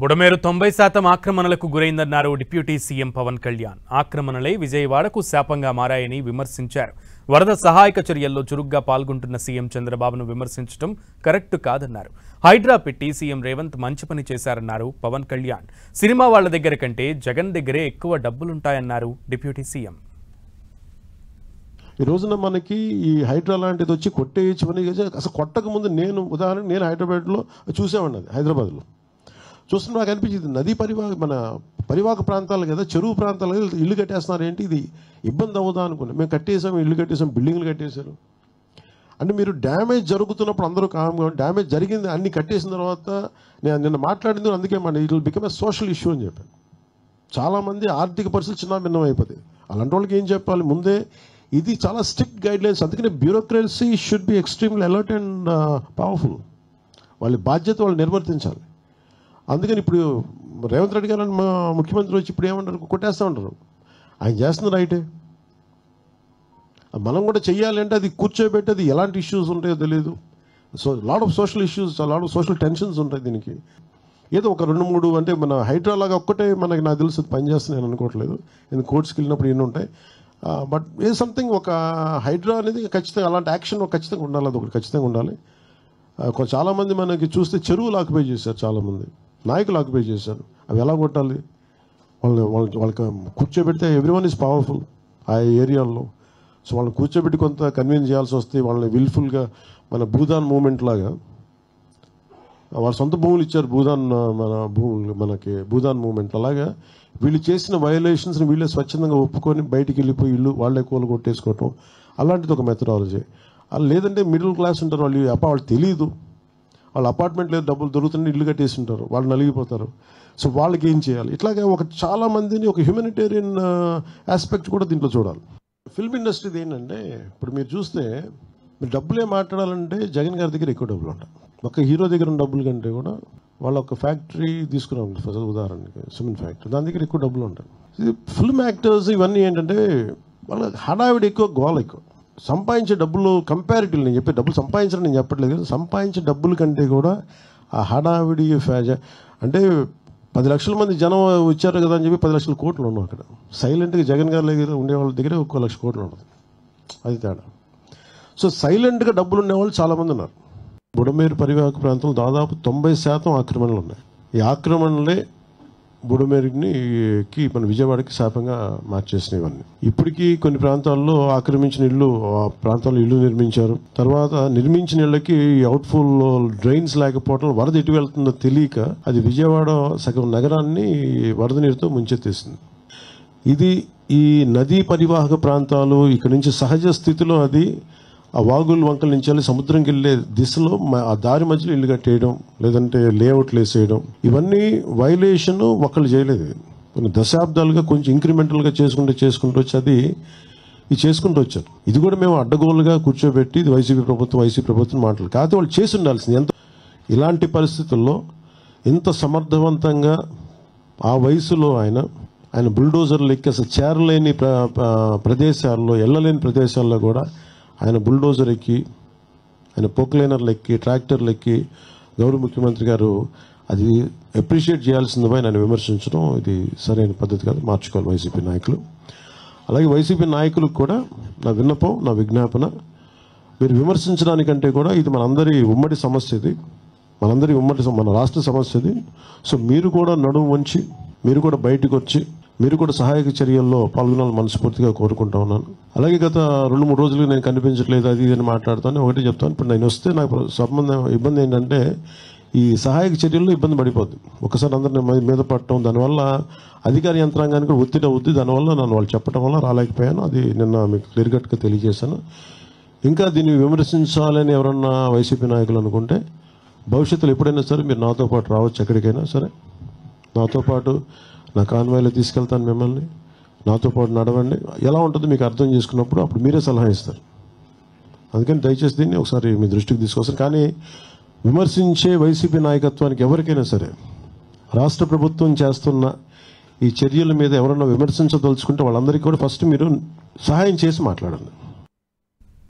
బుడమేరు 90% ఆక్రమణలకు గురైందన్నారు deputy CM Pawan Kalyan. ఆక్రమణలే విజయవాడకు శాపంగా మారాయని విమర్శించారు. వరద సహాయక చర్యల్లో చురుగ్గా పాల్గొంటున్న సీఎం చంద్రబాబును విమర్శించడం కరెక్ట్ కాదన్నారు. హైడ్రా పెట్టి సీఎం రేవంత్ మంచి పని చేశారన్నారు పవన్ కళ్యాణ్. సినిమా వాళ్ల దగ్గర కంటే జగన్ దగ్గరే ఎక్కువ డబ్బులుంటాయన్నారు డిప్యూటీ సీఎం. ఈ రోజున మనకి ఈ హైడ్రా లాంటిది వచ్చి కొట్టేయచ్చమని అసలు కొట్టక ముందు నేను హైదరాబాద్లో చూసామన్నది. హైదరాబాద్లో చూస్తున్నా నాకు అనిపించింది, నదీ పరివాహక ప్రాంతాలు కదా, చెరువు ప్రాంతాలు కదా, ఇల్లు కట్టేస్తున్నారు, ఏంటి ఇది ఇబ్బంది అవుదా అనుకున్నాం. మేము కట్టేసాం, ఇల్లు కట్టేసాం, బిల్డింగ్లు కట్టేశారు. అంటే మీరు డ్యామేజ్ జరుగుతున్నప్పుడు అందరూ కామ్గా, డ్యామేజ్ జరిగింది అన్ని కట్టేసిన తర్వాత నేను నిన్న మాట్లాడింది అందుకే it will become a social issue అని చెప్పాను. చాలామంది ఆర్థిక పరిస్థితులు చిన్న భిన్నం అయిపోతాయి. అలాంటి వాళ్ళకి ఏం చెప్పాలి, ముందే ఇది చాలా స్ట్రిక్ట్ గైడ్ లైన్స్. అందుకనే bureaucracy should be extremely alert and powerful. వాళ్ళ బాధ్యత వాళ్ళు నిర్వర్తించాలి. అందుకని ఇప్పుడు రేవంత్ రెడ్డి గారు మా ముఖ్యమంత్రి వచ్చి ఇప్పుడు ఏమంటారు, కొట్టేస్తూ ఉంటారు. ఆయన చేస్తున్న రైటే, మనం కూడా చెయ్యాలంటే అది కూర్చోబెట్టి అది ఎలాంటి ఇష్యూస్ ఉంటాయో తెలియదు. So lot of social issues, lot of social tensions ఉంటాయి దీనికి. ఏదో ఒక 2-3 అంటే మన హైడ్రా లాగా ఒక్కటే మనకి నాకు తెలుసు పనిచేస్తుంది నేను అనుకోవట్లేదు. నేను కోర్ట్స్కి వెళ్ళినప్పుడు ఎన్ని ఉంటాయి. బట్ ఏ సంథింగ్ ఒక హైడ్రా అనేది ఖచ్చితంగా అలాంటి యాక్షన్ ఖచ్చితంగా ఉండాలి. అది ఒకటి ఖచ్చితంగా ఉండాలి. చాలామంది మనకి చూస్తే చెరువులు ఆక్యుపై చేశారు, చాలామంది నాయకులు ఆక్యుపై చేశారు. అవి ఎలా కొట్టాలి, వాళ్ళకి కూర్చోబెడితే ఎవ్రీవన్ ఈజ్ పవర్ఫుల్ ఆ ఏరియాల్లో. సో వాళ్ళని కూర్చోబెట్టి కొంత కన్విన్స్ చేయాల్సి వస్తే వాళ్ళని విల్ఫుల్గా మన భూదాన్ మూమెంట్ లాగా వాళ్ళ సొంత భూములు ఇచ్చారు, మన భూములు మనకి భూదాన్ మూమెంట్. అలాగా వీళ్ళు చేసిన వయలేషన్స్ని వీళ్ళే స్వచ్ఛందంగా ఒప్పుకొని బయటికి వెళ్ళిపోయి ఇల్లు వాళ్ళే కూల కొట్టేసుకోవటం, అలాంటిది ఒక మెథడాలజీ. లేదంటే మిడిల్ క్లాస్ ఉంటారు, వాళ్ళు తెలియదు, వాళ్ళ అపార్ట్మెంట్ లేదు, డబ్బులు దొరుకుతుంటే ఇల్లు కట్టేసి ఉంటారు, వాళ్ళు నలిగిపోతారు. సో వాళ్ళకి ఏం చేయాలి, ఇట్లాగే చాలా మందిని ఒక హ్యూమనిటేరియన్ ఆస్పెక్ట్ కూడా దీంట్లో చూడాలి. ఫిల్మ్ ఇండస్ట్రీది ఏంటంటే ఇప్పుడు మీరు చూస్తే మీరు డబ్బులే మాట్లాడాలంటే జగన్ గారి దగ్గర ఎక్కువ డబ్బులు ఉంటాయి. ఒక హీరో దగ్గర ఉన్న డబ్బుల కంటే కూడా వాళ్ళ ఒక ఫ్యాక్టరీ తీసుకున్నాం ఫస్ట్ ఉదాహరణకి, సిమెంట్ ఫ్యాక్టరీ, దాని దగ్గర ఎక్కువ డబ్బులు ఉంటాయి. ఇది ఫిల్మ్ యాక్టర్స్ ఇవన్నీ ఏంటంటే వాళ్ళ హడావిడి ఎక్కువ, గోల ఎక్కువ. సంపాదించే డబ్బులు కంపారిటివ్లీ, నేను చెప్పే డబ్బులు సంపాదించడం నేను చెప్పట్లేదు, సంపాదించే డబ్బుల కంటే కూడా ఆ హడావిడి అంటే 10 లక్షల మంది జనం వచ్చారు కదా అని చెప్పి 10 లక్షల కోట్లు ఉన్నాం అక్కడ. సైలెంట్గా జగన్ గారి దగ్గర ఉండే వాళ్ళ దగ్గర 1 లక్ష కోట్లు ఉండదు, అది తేడా. సో సైలెంట్గా డబ్బులు ఉండేవాళ్ళు చాలామంది ఉన్నారు. బుడమేరు పరివాహక ప్రాంతంలో దాదాపు 90% ఆక్రమణలు ఉన్నాయి. ఈ ఆక్రమణలే బుడమేరుకి మన విజయవాడకి శాపంగా మార్చేసినవి ఇవన్నీ. ఇప్పటికీ కొన్ని ప్రాంతాల్లో ఆక్రమించిన ఇళ్ళు, ఆ ప్రాంతాల్లో ఇల్లు నిర్మించారు. తర్వాత నిర్మించిన ఇళ్ళకి అవుట్ఫుల్ డ్రైన్స్ లేకపోవడం, వరద ఎటు వెళ్తుందో తెలియక అది విజయవాడ సగం నగరాన్ని వరద నీరుతో ముంచెత్తేసింది. ఇది ఈ నదీ పరివాహక ప్రాంతాలు ఇక్కడ నుంచి సహజ స్థితిలో అది ఆ వాగులు వంకల నుంచి వెళ్ళి సముద్రంకి వెళ్ళే దిశలో ఆ దారి మధ్యలో ఇల్లు కట్టేయడం, లేదంటే లేఅవుట్లు వేసేయడం, ఇవన్నీ వైలేషన్ ఒకళ్ళు చేయలేదు. కొన్ని దశాబ్దాలుగా కొంచెం ఇంక్రిమెంటల్గా చేసుకుంటూ వచ్చి అది చేసుకుంటూ వచ్చారు. ఇది కూడా మేము అడ్డగోలుగా కూర్చోబెట్టి ఇది వైసీపీ ప్రభుత్వం మాటలు కాదు, వాళ్ళు చేసి ఉండాల్సింది. ఎంత ఇలాంటి పరిస్థితుల్లో ఇంత సమర్థవంతంగా ఆ వయసులో ఆయన బుల్డోజర్లు ఎక్కి అసలు చేరలేని ప్రదేశాల్లో, వెళ్ళలేని ప్రదేశాల్లో కూడా ఆయన బుల్డోజర్ ఎక్కి, ఆయన పోక్లైనర్లు ఎక్కి, ట్రాక్టర్లు ఎక్కి గౌరవ ముఖ్యమంత్రి గారు అది అప్రిషియేట్ చేయాల్సింది పోయి నన్ను విమర్శించడం ఇది సరైన పద్ధతి కాదు, మార్చుకోవాలి వైసీపీ నాయకులు. అలాగే వైసీపీ నాయకులకు కూడా నా విన్నపం, నా విజ్ఞాపన, మీరు విమర్శించడానికంటే కూడా ఇది మనందరి ఉమ్మడి సమస్య, ఇది మన రాష్ట్ర సమస్య ఇది. సో మీరు కూడా నడుము వంచి, మీరు కూడా బయటకు వచ్చి, మీరు కూడా సహాయక చర్యల్లో పాల్గొనాలని మనస్ఫూర్తిగా కోరుకుంటా ఉన్నాను. అలాగే గత 2-3 రోజులు నేను కనిపించట్లేదు, అది ఇది అని మాట్లాడుతాను. ఒకటే చెప్తాను, ఇప్పుడు నేను వస్తే నాకు ఇబ్బంది ఏంటంటే ఈ సహాయక చర్యల్లో ఇబ్బంది పడిపోద్ది. ఒకసారి అందరిని మీద పడటం, దానివల్ల అధికార యంత్రాంగానికి ఒత్తిడి అవుద్ది. దానివల్ల నన్ను వాళ్ళు చెప్పడం వల్ల రాలేకపోయాను. అది నిన్న మీకు క్లియర్ కట్గా తెలియజేశాను. ఇంకా దీన్ని విమర్శించాలని ఎవరన్నా వైసీపీ నాయకులు అనుకుంటే భవిష్యత్తులో ఎప్పుడైనా సరే మీరు నాతో పాటు రావచ్చు, ఎక్కడికైనా సరే నాతో పాటు నా కాన్వాయ్లో తీసుకెళ్తాను మిమ్మల్ని, నాతో పాటు నడవండి. ఎలా ఉంటుందో మీకు అర్థం చేసుకున్నప్పుడు అప్పుడు మీరే సలహా ఇస్తారు. అందుకని దయచేసి దీన్ని ఒకసారి మీ దృష్టికి తీసుకొస్తారు. కానీ విమర్శించే వైసీపీ నాయకత్వానికి ఎవరికైనా సరే రాష్ట్ర ప్రభుత్వం చేస్తున్న ఈ చర్యల మీద ఎవరన్నా విమర్శించదలుచుకుంటే వాళ్ళందరికీ కూడా ఫస్ట్ మీరు సహాయం చేసి మాట్లాడండి.